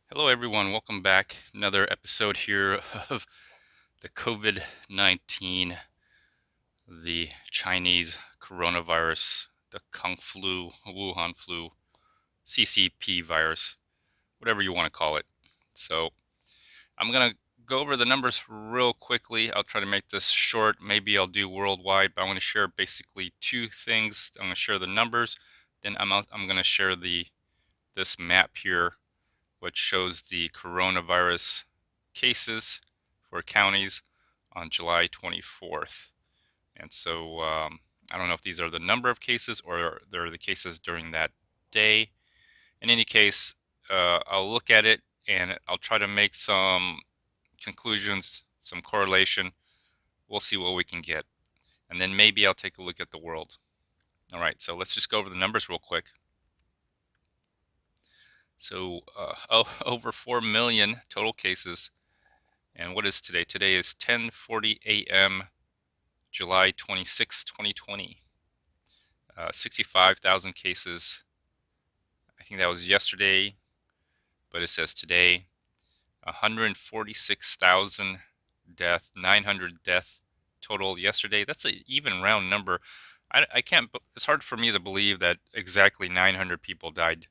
Hello, everyone. Welcome back. Another episode here of the COVID-19, the Chinese coronavirus, the Kung flu, Wuhan flu, CCP virus, whatever you want to call it. So I'm going to go over the numbers real quickly. I'll try to make this short. Maybe I'll do worldwide, but I'm going to share basically two things. I'm going to share the numbers, then I'm going to share this map here which shows the coronavirus cases for counties on July 24th. And so I don't know if these are the number of cases or they're the cases during that day. In any case, I'll look at it and I'll try to make some conclusions, some correlation. We'll see what we can get. And then maybe I'll take a look at the world. All right, so let's just go over the numbers real quick. So over 4 million total cases. And what is today? Today is 10:40 a.m. July 26, 2020. 65,000 cases. I think that was yesterday, but it says today. 146,000 death, 900 death total yesterday. That's an even round number. I can't, it's hard for me to believe that exactly 900 people died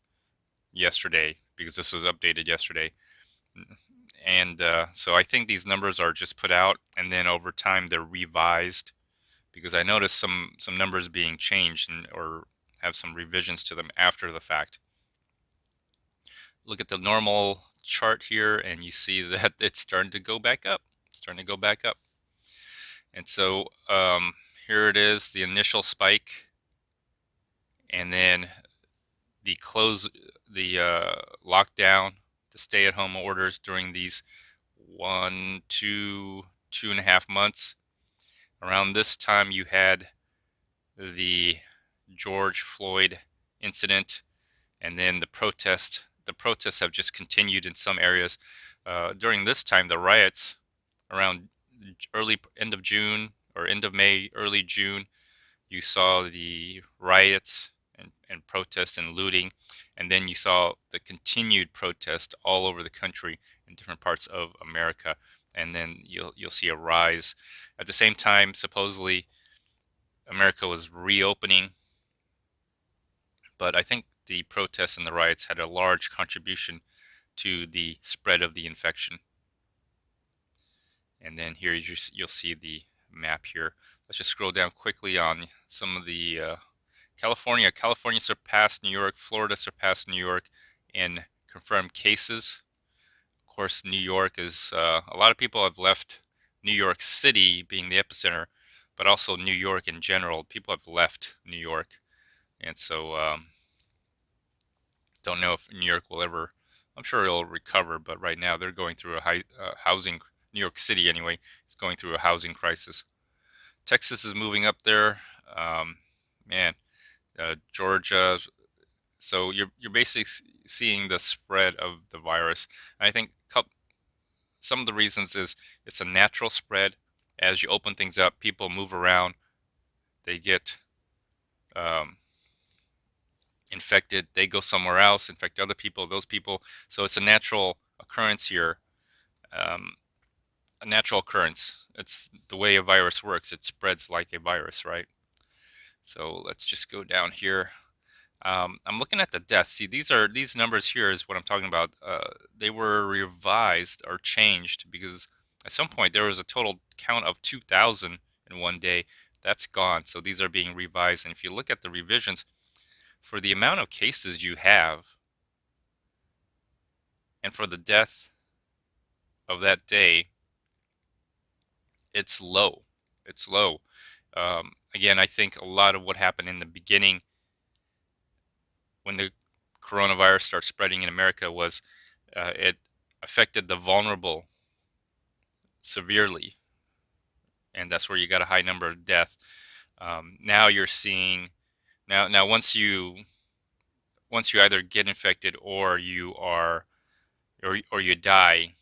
yesterday because this was updated yesterday. And so I think these numbers are just put out and then over time they're revised because I noticed some numbers being changed or have some revisions to them after the fact. Look at the normal chart here and you see that it's starting to go back up. It's starting to go back up. And so here it is, the initial spike, and then the lockdown, the stay-at-home orders during these 2.5 months. Around this time, you had the George Floyd incident, and then the protests. The protests have just continued in some areas. During this time, the riots around end of June or end of May, early June, you saw the riots and protests and looting, and then you saw the continued protest all over the country in different parts of America, and then you'll see a rise. At the same time, supposedly America was reopening, but I think the protests and the riots had a large contribution to the spread of the infection. And then here you'll see the map here. Let's just scroll down quickly on some of the California. California surpassed New York. Florida surpassed New York in confirmed cases. Of course, New York is, a lot of people have left New York City being the epicenter, but also New York in general. People have left New York. And so don't know if New York will ever, I'm sure it'll recover, but right now they're going through a housing, New York City anyway, is going through a housing crisis. Texas is moving up there. Man, Georgia. So you're basically seeing the spread of the virus. And I think some of the reasons is it's a natural spread. As you open things up, people move around. They get infected. They go somewhere else, infect other people, those people. So it's a natural occurrence here. A natural occurrence. It's the way a virus works. It spreads like a virus, right? So let's just go down here. I'm looking at the deaths. See, these numbers here is what I'm talking about. They were revised or changed because at some point there was a total count of 2,000 in one day. That's gone. So these are being revised. And if you look at the revisions, for the amount of cases you have and for the death of that day, it's low. It's low. Again, I think a lot of what happened in the beginning when the coronavirus started spreading in America was it affected the vulnerable severely, and that's where you got a high number of death. Now you're seeing now once you either get infected or you are or you die.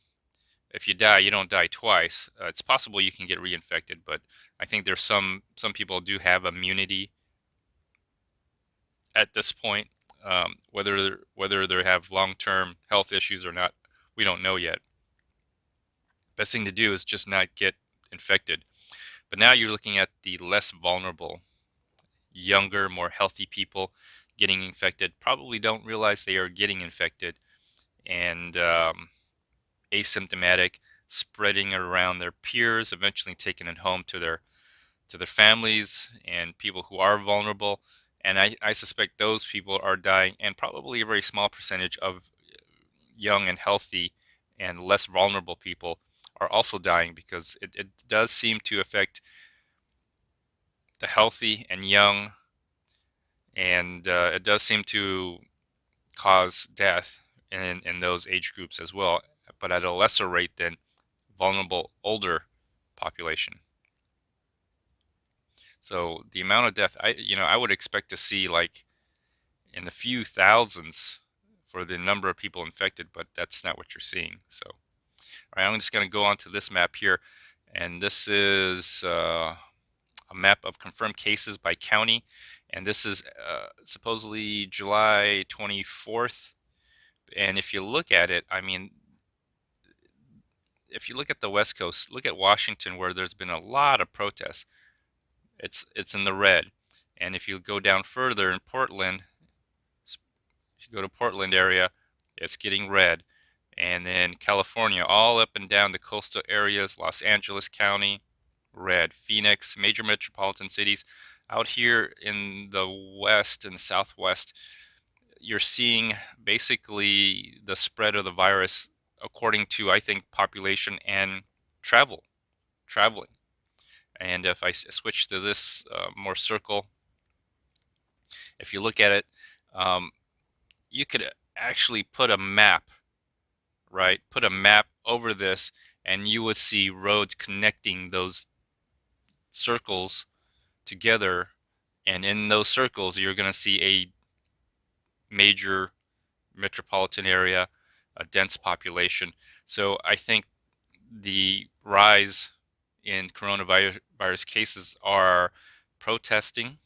If you die, you don't die twice. It's possible you can get reinfected, but I think there's some people do have immunity at this point. Whether they have long-term health issues or not, We don't know yet. Best thing to do is just not get infected. But now you're looking at the less vulnerable, younger, more healthy people getting infected, probably don't realize they are getting infected, and asymptomatic, spreading it around their peers, eventually taking it home to their families and people who are vulnerable. And I suspect those people are dying, and probably a very small percentage of young and healthy and less vulnerable people are also dying, because it does seem to affect the healthy and young, and it does seem to cause death in those age groups as well, but at a lesser rate than vulnerable older population. So the amount of death, I would expect to see like in the few thousands for the number of people infected, but that's not what you're seeing. So, all right, I'm just going to go on to this map here, and this is a map of confirmed cases by county, and this is supposedly July 24th. And if you look at it, I mean, if you look at the West Coast, look at Washington, where there's been a lot of protests. It's in the red. And if you go down further in Portland, if you go to Portland area, it's getting red. And then California, all up and down the coastal areas, Los Angeles County, red. Phoenix, major metropolitan cities. Out here in the west and southwest, you're seeing basically the spread of the virus according to, I think, population and traveling. And if I switch to this more circle, if you look at it, um, you could actually put a map, right? Put a map over this, and you would see roads connecting those circles together. And in those circles, you're going to see a major metropolitan area, a dense population. So I think the rise in coronavirus cases are protesting,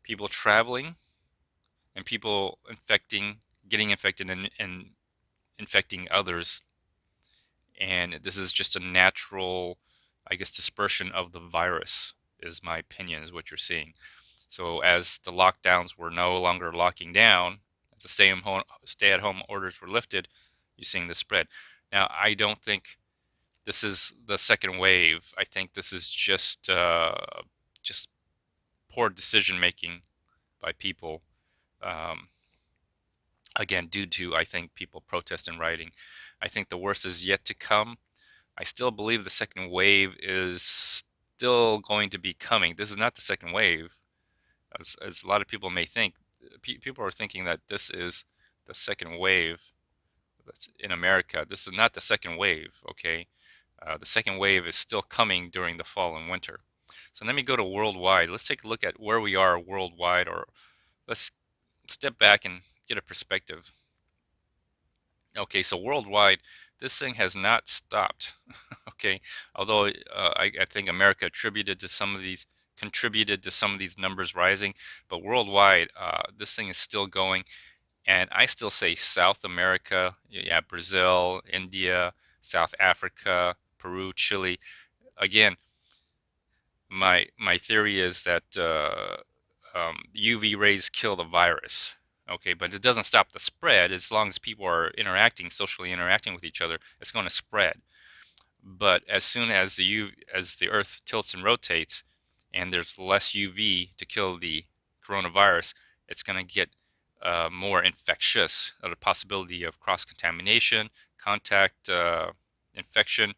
people traveling, and people getting infected and infecting others. And this is just a natural, I guess, dispersion of the virus, is my opinion, is what you're seeing. So as the lockdowns were no longer locking down, as the stay-at-home orders were lifted, you're seeing the spread. Now, I don't think this is the second wave. I think this is just poor decision making by people. Um, Again, due to, I think, people protest and rioting. I think the worst is yet to come. I still believe the second wave is still going to be coming. This is not the second wave, as a lot of people may think. People are thinking that this is the second wave that's in America. This is not the second wave, okay? The second wave is still coming during the fall and winter. So let me go to worldwide. Let's take a look at where we are worldwide, or let's step back and get a perspective. Okay, so worldwide, this thing has not stopped. Okay, although I think America contributed to some of these numbers rising, but worldwide, this thing is still going. And I still say South America, yeah, Brazil, India, South Africa, Peru, Chile. Again, my theory is that UV rays kill the virus. Okay, but it doesn't stop the spread. As long as people are socially interacting with each other, it's going to spread. But as soon as as the Earth tilts and rotates, and there's less UV to kill the coronavirus, it's going to get more infectious. The possibility of cross contamination, contact infection,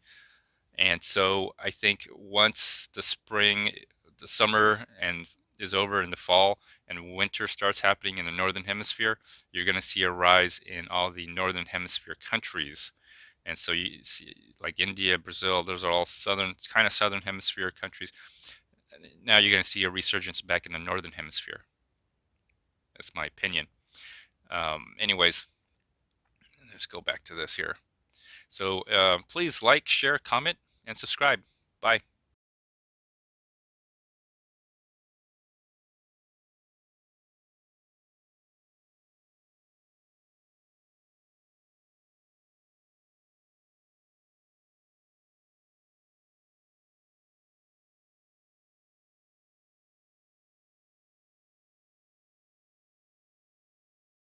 and so I think once the summer and is over in the fall, and winter starts happening in the northern hemisphere, you're going to see a rise in all the northern hemisphere countries. And so you see, like India, Brazil, those are all southern hemisphere countries. Now you're going to see a resurgence back in the northern hemisphere. That's my opinion. Anyways, let's go back to this here. So please like, share, comment, and subscribe. Bye.